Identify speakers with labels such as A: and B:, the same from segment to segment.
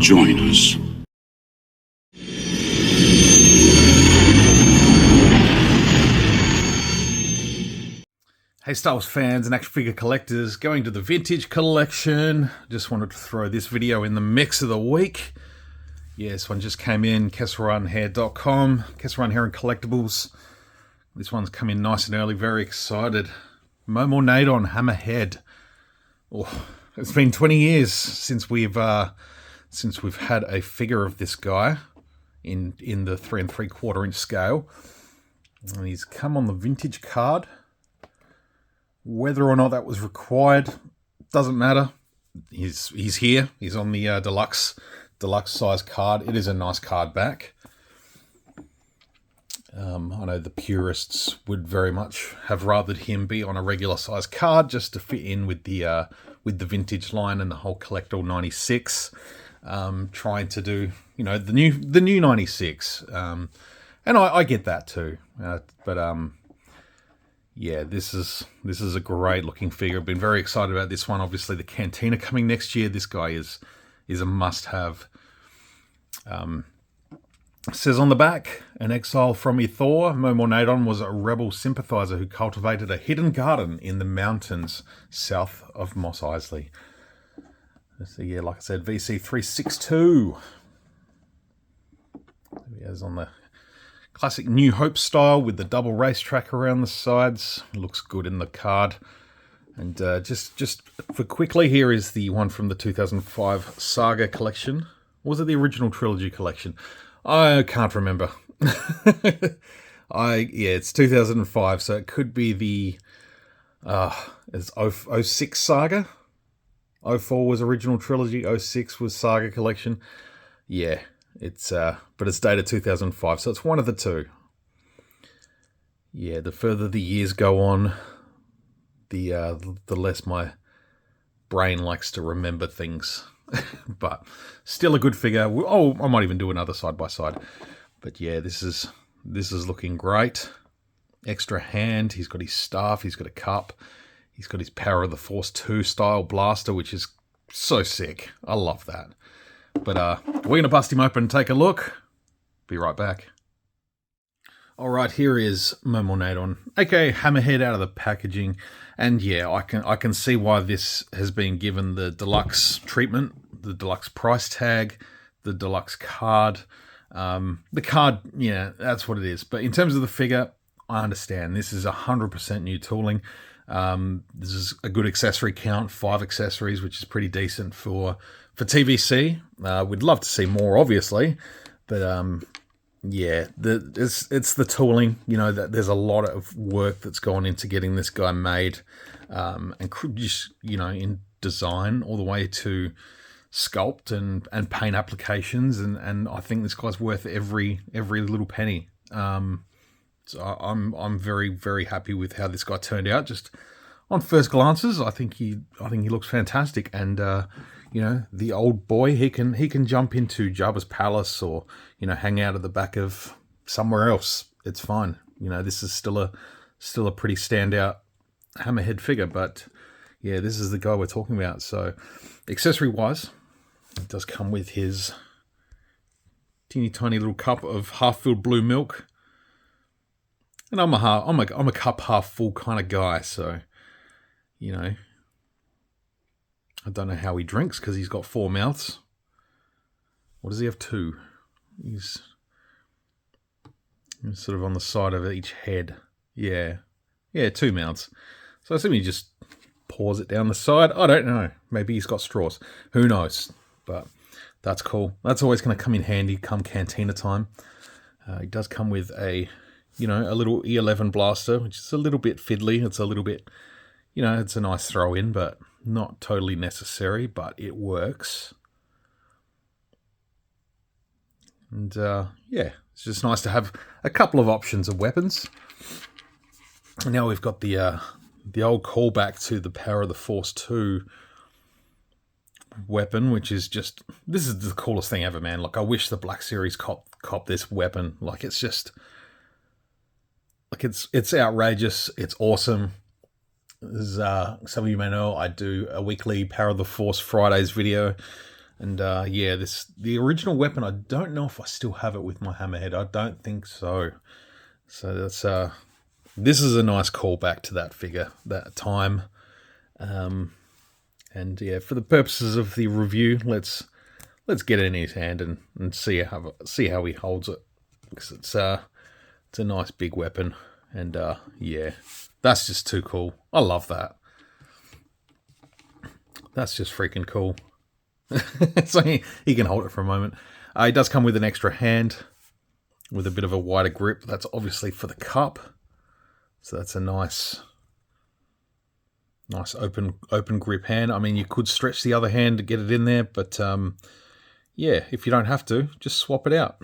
A: join us.
B: Hey Star Wars fans and action figure collectors, going to the vintage collection. Just wanted to throw this video in the mix of the week. Yeah, this one just came in, KesslerRunHair.com, Kessler Run Hair and Collectibles. This one's come in nice and early, very excited. Momaw Nadon, Hammerhead. Oh, it's been 20 years since we've had a figure of this guy in the 3 3/4 inch scale. And he's come on the vintage card. Whether or not that was required doesn't matter. He's here. He's on the deluxe size card. It is a nice card back. I know the purists would very much have rathered him be on a regular size card just to fit in with the vintage line and the whole Collector 96. Trying to do the new 96, and I get that too. But yeah, this is a great looking figure. I've been very excited about this one. Obviously, the Cantina coming next year. This guy is a must-have. Says on the back, an exile from Ithor, Momaw Nadon was a rebel sympathizer who cultivated a hidden garden in the mountains south of Mos Eisley. So yeah, like I said, VC362. He is on the classic New Hope style with the double racetrack around the sides. Looks good in the card. And just for quickly, here is the one from the 2005 Saga collection. Or was it the original trilogy collection? I can't remember. It's 2005, so it could be the it's 06 Saga. 04 was original trilogy, 06 was Saga collection. Yeah. But it's dated 2005, so it's one of the two. Yeah, the further the years go on, the less my brain likes to remember things. But still a good figure. Oh, I might even do another side by side. But yeah, this is looking great. Extra hand. He's got his staff. He's got a cup. He's got his Power of the Force 2 style blaster, which is so sick. I love that. But we're going to bust him open and take a look. Be right back. All right, here is Momaw Nadon, aka Hammerhead, out of the packaging. And yeah, I can see why this has been given the deluxe treatment, the deluxe price tag, the deluxe card. The card, yeah, that's what it is. But in terms of the figure, I understand. This is 100% new tooling. This is a good accessory count, 5 accessories, which is pretty decent for TVC. We'd love to see more, obviously, but yeah, it's the tooling. That there's a lot of work that's gone into getting this guy made, and just in design all the way to sculpt and paint applications, and I think this guy's worth every little penny. So I'm very, very happy with how this guy turned out. Just on first glances, I think he looks fantastic. And the old boy, he can jump into Jabba's palace or hang out at the back of somewhere else. It's fine. This is still a pretty standout Hammerhead figure. But yeah, this is the guy we're talking about. So accessory wise, it does come with his teeny tiny little cup of half-filled blue milk. And I'm a cup half full kind of guy, so I don't know how he drinks because he's got 4 mouths. Or does he have 2? He's sort of on the side of each head. Yeah, 2 mouths. So I assume he just pours it down the side. I don't know. Maybe he's got straws. Who knows? But that's cool. That's always going to come in handy come Cantina time. He does come with a little E11 blaster, which is a little bit fiddly. It's a little bit, it's a nice throw in, but not totally necessary, but it works. And yeah, it's just nice to have a couple of options of weapons. And now we've got the old callback to the Power of the Force 2 weapon, which is just, this is the coolest thing ever, man. Like, I wish the Black Series cop this weapon. Like, it's just, like, it's outrageous. It's awesome. As some of you may know, I do a weekly Power of the Force Fridays video. And yeah, the original weapon, I don't know if I still have it with my Hammerhead. I don't think so. So that's this is a nice callback to that figure, that time. And yeah, for the purposes of the review, let's get it in his hand and see how he holds it, because it's a nice big weapon. And yeah, that's just too cool. I love that. That's just freaking cool. So he can hold it for a moment. It does come with an extra hand with a bit of a wider grip. That's obviously for the cup. So that's a nice open grip hand. I mean, you could stretch the other hand to get it in there, but yeah, if you don't have to, just swap it out.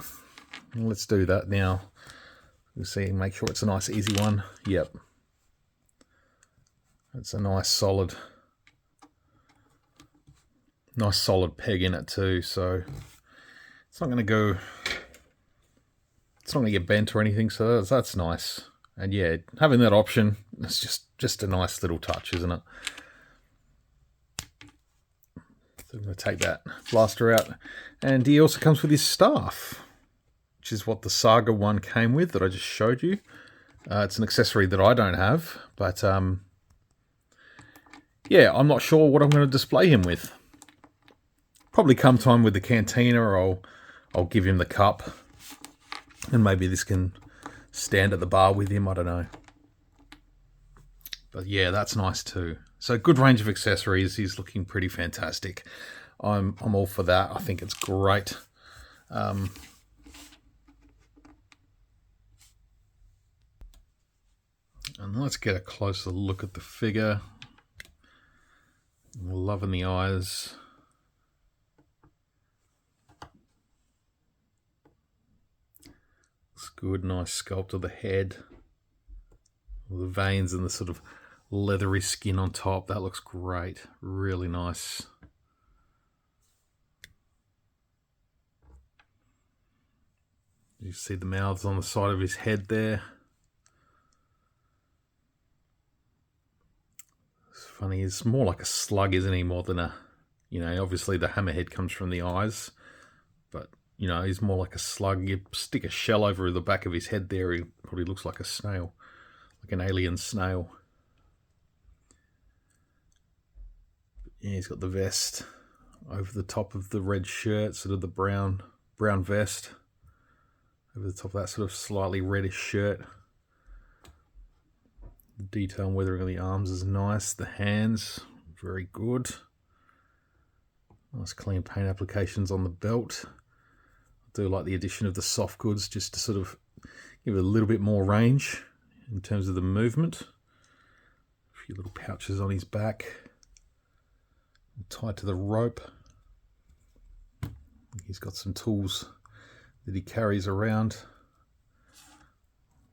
B: Let's do that now. We'll see, make sure it's a nice easy one. Yep. It's a nice solid peg in it too, so it's not going to get bent or anything, so that's nice. And yeah, having that option, it's just a nice little touch, isn't it? So I'm going to take that blaster out. And he also comes with his staff, which is what the Saga one came with that I just showed you. It's an accessory that I don't have, but yeah, I'm not sure what I'm going to display him with. Probably come time with the cantina, or I'll give him the cup, and maybe this can stand at the bar with him, I don't know. But yeah, that's nice too. So good range of accessories. He's looking pretty fantastic. I'm all for that. I think it's great. And let's get a closer look at the figure. Loving the eyes. Looks good, nice sculpt of the head. All the veins and the sort of leathery skin on top. That looks great. Really nice. You see the mouths on the side of his head there. It's funny, he's more like a slug, isn't he, more than a, you know, obviously the hammerhead comes from the eyes, but, you know, he's more like a slug. You stick a shell over the back of his head there, he probably looks like a snail, like an alien snail. Yeah, he's got the vest over the top of the red shirt, sort of the brown vest over the top of that sort of slightly reddish shirt. The detail and weathering on the arms is nice. The hands, very good. Nice clean paint applications on the belt. I do like the addition of the soft goods just to sort of give it a little bit more range in terms of the movement. A few little pouches on his back, tied to the rope. He's got some tools that he carries around.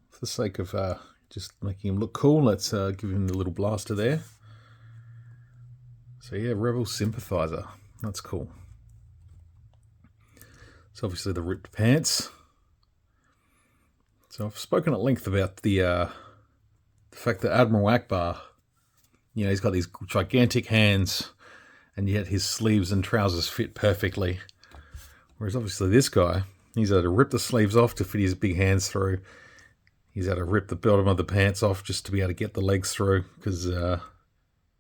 B: For the sake of just making him look cool, let's give him the little blaster there. So yeah, Rebel Sympathizer. That's cool. So obviously the ripped pants. So I've spoken at length about the fact that Admiral Akbar, you know, he's got these gigantic hands, and yet his sleeves and trousers fit perfectly. Whereas obviously this guy, he's had to rip the sleeves off to fit his big hands through. He's had to rip the bottom of the pants off just to be able to get the legs through, because,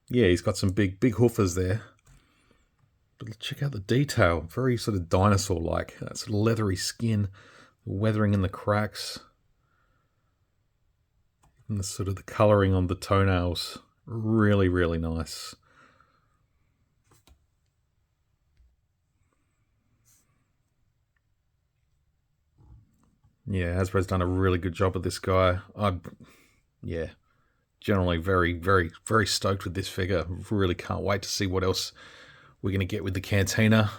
B: yeah, he's got some big hoofers there. But check out the detail. Very sort of dinosaur-like. That sort of leathery skin, the weathering in the cracks. And the sort of the colouring on the toenails. Really, really nice. Yeah, Hasbro's done a really good job of this guy. Yeah, generally very, very, very stoked with this figure. Really can't wait to see what else we're going to get with the Cantina.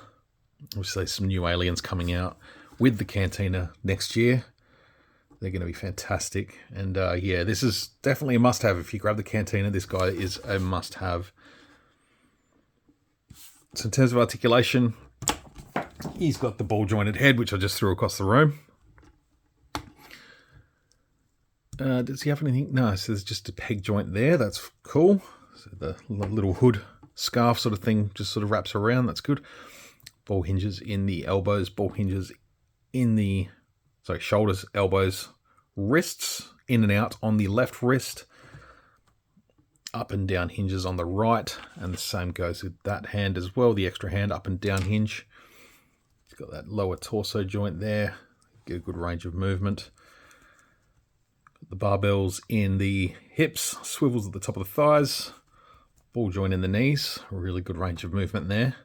B: Obviously, some new aliens coming out with the Cantina next year. They're going to be fantastic. And yeah, this is definitely a must-have. If you grab the Cantina, this guy is a must-have. So in terms of articulation, he's got the ball-jointed head, which I just threw across the room. Does he have anything? No, so there's just a peg joint there. That's cool. So the little hood scarf sort of thing just sort of wraps around. That's good. Ball hinges in the elbows, ball hinges in the, sorry, shoulders, elbows, wrists, in and out on the left wrist, up and down hinges on the right, and the same goes with that hand as well, the extra hand up and down hinge. It's got that lower torso joint there, get a good range of movement. The barbells in the hips, swivels at the top of the thighs, ball joint in the knees, a really good range of movement there.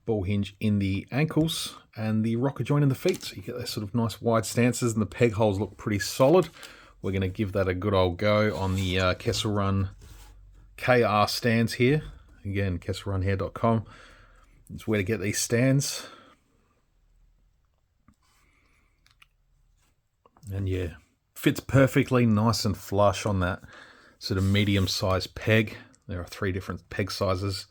B: Ball hinge in the ankles and the rocker joint in the feet. So you get those sort of nice wide stances, and the peg holes look pretty solid. We're going to give that a good old go on the Kessel Run KR stands here. Again, kesselrunhair.com. It's where to get these stands. And yeah, fits perfectly, nice and flush on that sort of medium-sized peg. There are 3 different peg sizes.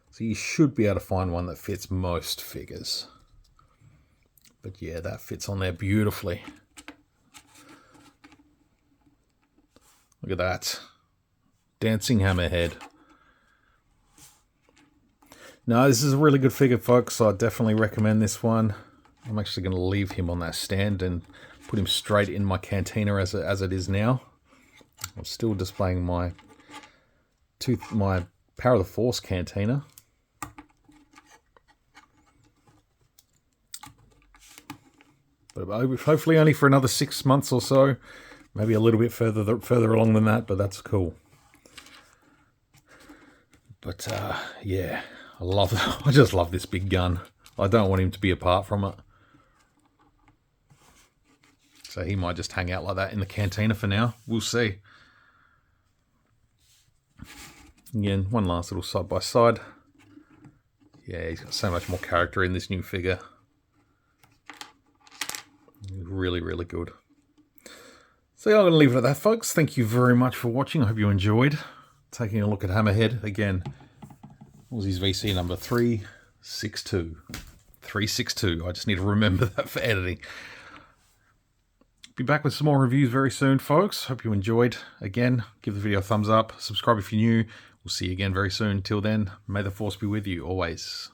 B: So you should be able to find one that fits most figures. But yeah, that fits on there beautifully. Look at that. Dancing Hammerhead. No, this is a really good figure, folks. So I definitely recommend this one. I'm actually going to leave him on that stand and put him straight in my cantina as it is now. I'm still displaying my Power of the Force cantina. But hopefully only for another 6 months or so. Maybe a little bit further along than that, but that's cool. But yeah, I just love this big gun. I don't want him to be apart from it. So he might just hang out like that in the cantina for now. We'll see. Again, one last little side by side. Yeah, he's got so much more character in this new figure. Really, really good. So yeah, I'm going to leave it at that, folks. Thank you very much for watching. I hope you enjoyed taking a look at Hammerhead. Again, what was his VC number? 362. 362. I just need to remember that for editing. Be back with some more reviews very soon, folks. Hope you enjoyed. Again, give the video a thumbs up. Subscribe if you're new. We'll see you again very soon. Till then, may the Force be with you always.